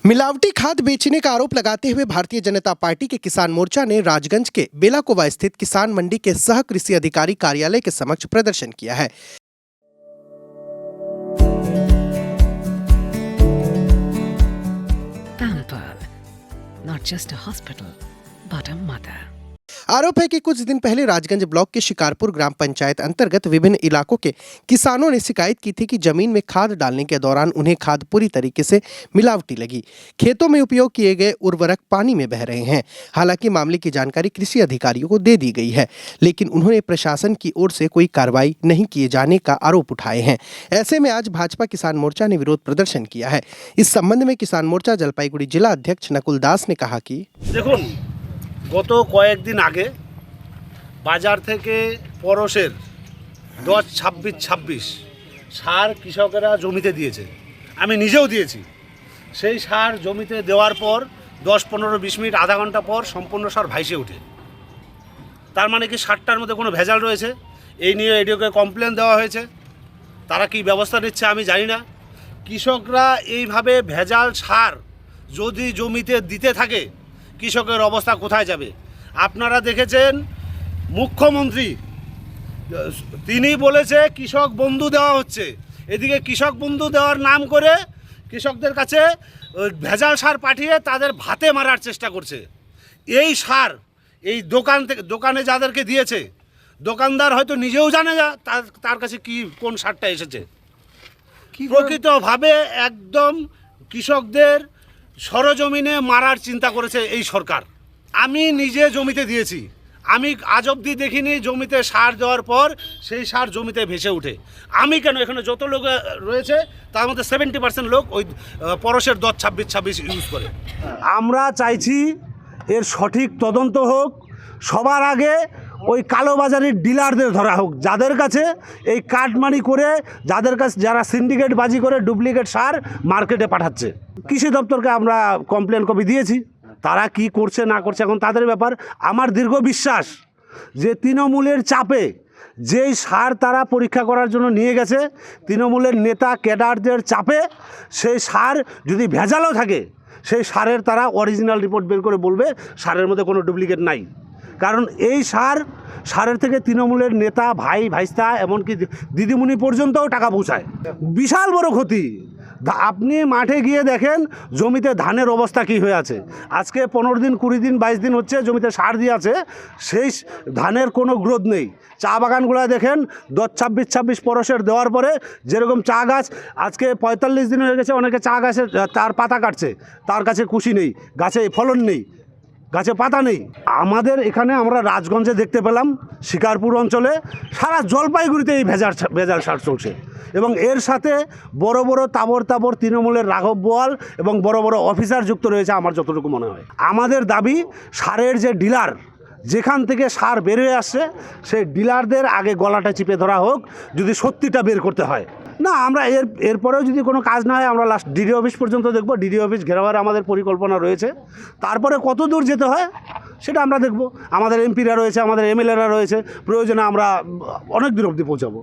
मिलावटी खाद बेचने का आरोप लगाते हुए भारतीय जनता पार्टी के किसान मोर्चा ने राजगंज के बेलाकोवा स्थित किसान मंडी के सह कृषि अधिकारी कार्यालय के समक्ष प्रदर्शन किया है। Pampered, not just a hospital, but a mother. आरोप है कि कुछ दिन पहले राजगंज ब्लॉक के शिकारपुर ग्राम पंचायत अंतर्गत विभिन्न इलाकों के किसानों ने शिकायत की थी कि जमीन में खाद डालने के दौरान उन्हें खाद पूरी तरीके से मिलावटी लगी। खेतों में उपयोग किए गए उर्वरक पानी में बह रहे हैं। हालांकि मामले की जानकारी कृषि अधिकारियों को दे दी गई है, लेकिन उन्होंने प्रशासन की ओर से कोई कार्रवाई नहीं किए जाने का आरोप उठाए हैं। ऐसे में आज भाजपा किसान मोर्चा ने विरोध प्रदर्शन किया है। इस संबंध में किसान मोर्चा जलपाईगुड़ी जिला अध्यक्ष नकुल दास ने कहा कि গত কয়েকদিন আগে বাজার থেকে পরশের 10-26-26 সার কৃষকেরা জমিতে দিয়েছে, আমি নিজেও দিয়েছি। সেই সার জমিতে দেওয়ার পর 10-15-20 মিনিট আধা ঘন্টা পর সম্পূর্ণ সার ভাইসে ওঠে। তার মানে কি সারটার মধ্যে কোনো ভেজাল রয়েছে? এই নিয়ে এডিওকে কমপ্লেন দেওয়া হয়েছে। তারা কি ব্যবস্থা নিচ্ছে আমি জানি না। কৃষকরা এইভাবে ভেজাল সার যদি জমিতে দিতে থাকে কৃষকের অবস্থা কোথায় যাবে? আপনারা দেখেছেন মুখ্যমন্ত্রী তিনি বলেছে কৃষক বন্ধু দেওয়া হচ্ছে, এদিকে কৃষক বন্ধু দেওয়ার নাম করে কৃষকদের কাছে ভেজাল সার পাঠিয়ে তাদের ভাতে মারার চেষ্টা করছে। এই সার এই দোকানে যাদেরকে দিয়েছে দোকানদার হয়তো নিজেও জানে না তার কাছে কি কোন সারটা এসেছে। প্রকৃতভাবে একদম কৃষকদের সরজমিনে মারার চিন্তা করেছে এই সরকার। আমি নিজে জমিতে দিয়েছি, আমি আজ অবধি দেখিনি জমিতে সার দেওয়ার পর সেই সার জমিতে ভেসে ওঠে। আমি কেন, এখানে যত লোক রয়েছে তার মধ্যে 70% লোক ওই পরশের 10-26-26 ইউজ করে। আমরা চাইছি এর সঠিক তদন্ত হোক, সবার আগে ওই কালোবাজারের ডিলারদের ধরা হোক, যাদের কাছে এই কাটমানি করে যারা সিন্ডিকেট বাজি করে ডুপ্লিকেট সার মার্কেটে পাঠাচ্ছে। কৃষি দপ্তরকে আমরা কমপ্লেন কপি দিয়েছি, তারা কি করছে না করছে এখন তাদের ব্যাপার। আমার দীর্ঘ বিশ্বাস যে তৃণমূলের চাপে যেই সার তারা পরীক্ষা করার জন্য নিয়ে গেছে, তৃণমূলের নেতা ক্যাডারদের চাপে সেই সার যদি ভেজালও থাকে সেই সারের তারা অরিজিনাল রিপোর্ট বের করে বলবে সারের মধ্যে কোনো ডুপ্লিকেট নাই। কারণ এই সারের থেকে তৃণমূলের নেতা ভাইস্তা এমনকি দিদিমণি পর্যন্তও টাকা পৌঁছায়। বিশাল বড় ক্ষতি। আপনি মাঠে গিয়ে দেখেন জমিতে ধানের অবস্থা কী হয়ে আছে। আজকে 15 দিন 20 দিন 22 দিন হচ্ছে জমিতে সার দিয়ে আছে, সেই ধানের কোনো গ্রোথ নেই। চা বাগানগুলো দেখেন 10-26-26 পরশের দেওয়ার পরে যেরকম চা গাছ আজকে 45 দিন হয়ে গেছে, অনেকে চা গাছের তার পাতা কাটছে, তার কাছে কুশি নেই, গাছে ফলন নেই, গাছে পাতা নেই। আমাদের এখানে আমরা রাজগঞ্জে দেখতে পেলাম শিকারপুর অঞ্চলে সারা জলপাইগুড়িতে এই ভেজাল সার চলছে এবং এর সাথে বড় বড় তাবর তৃণমূলের রাঘব বোয়াল এবং বড় বড় অফিসার যুক্ত রয়েছে আমার যতটুকু মনে হয়। আমাদের দাবি সারের যে ডিলার যেখান থেকে সার বের হয়ে আসছে সেই ডিলারদের আগে গলাটা চিপে ধরা হোক, যদি সত্যিটা বের করতে হয়। না আমরা এরপরেও যদি কোনো কাজ না হয় আমরা লাস্ট ডিডি অফিস পর্যন্ত দেখব। ডিডি অফিস ঘেরাবার আমাদের পরিকল্পনা রয়েছে, তারপরে কত দূর যেতে হয় সেটা আমরা দেখব। আমাদের এমপিরা রয়েছে, আমাদের এমএলএরা রয়েছে, প্রয়োজনে আমরা অনেক দূর অবধি পৌঁছাবো।